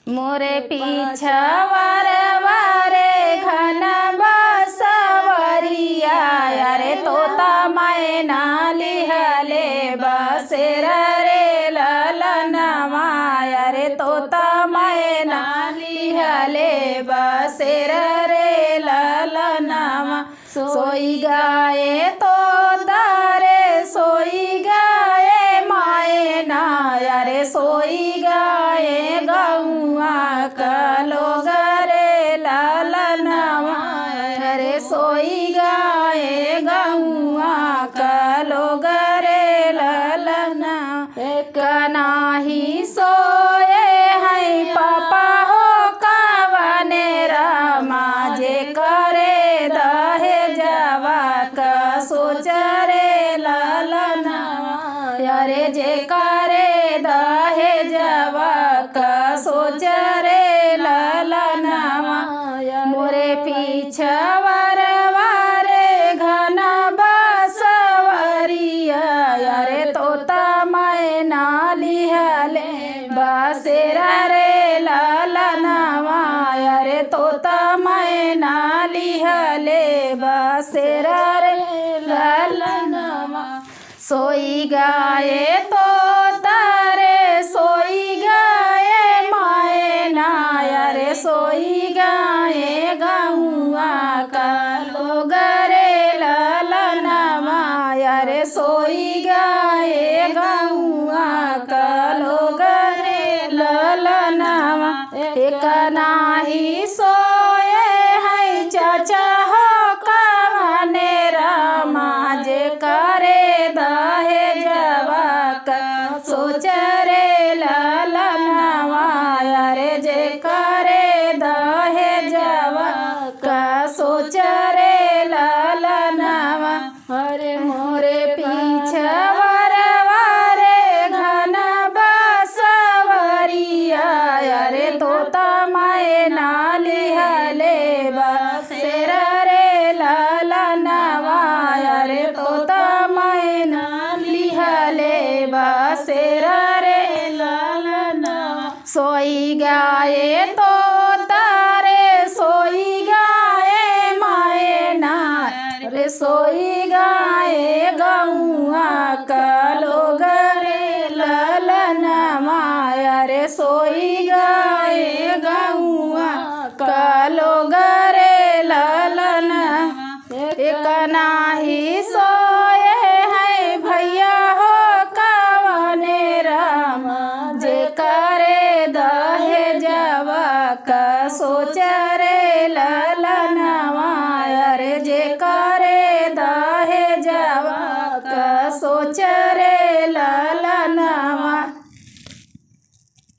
मोरे पीछवार वारे घन बसवरिया रे तोता मैना लिहले बसेर रे ललनवा रे तोता मैना लिहले बसेर रे ललनवा सोई गाए तो दारे सोई गाए मायना रे सोई गाए गौआ कलो गरे ललनवा रे सोई गाए गौआ कलो गरे ललना एक नाही सोए है पापा हो कवने रामा जे करे दहे जवा का सोच रे ललनवा अरे जे करे दहे जवा का सोच रे ललनवा मोरे पीछवार वारे घन बसवरिया रे तोता मैना लिहले बसेर रे ललनवा रे तोता मैना लिहले बसेर रे ललनवा सोई गाए तो तारे सोई गाए मायना रे सोई गाए गौआ कलो गरे ललनवा रे सोई गाए गौआ कलो गरे ललनवा एक नाही सोए है चाचा हो कवने रामा जे करे दहे जवा का सोच रे ललनवा रे जे करे दहे जवा का सोच रे ललनवा अरे मोरे पीछवार वारे घन बसवरिया रे तोता मैना लिहले बसेर रे ललनवा रे तोता मैना लिहले बसेर रे ललनवा सोई गाए तो तारे सोई गाए मैना रे सोई गाए गौआ कलो गरे ललनवा रे सोई गाए गौआ कलो गरे ललना एक नाही सोए है भैया हो कवने रामा जे करे दहे जवा का सोच रे ललनवा रे जे करे दहे जवा का सोच रे ललनवा।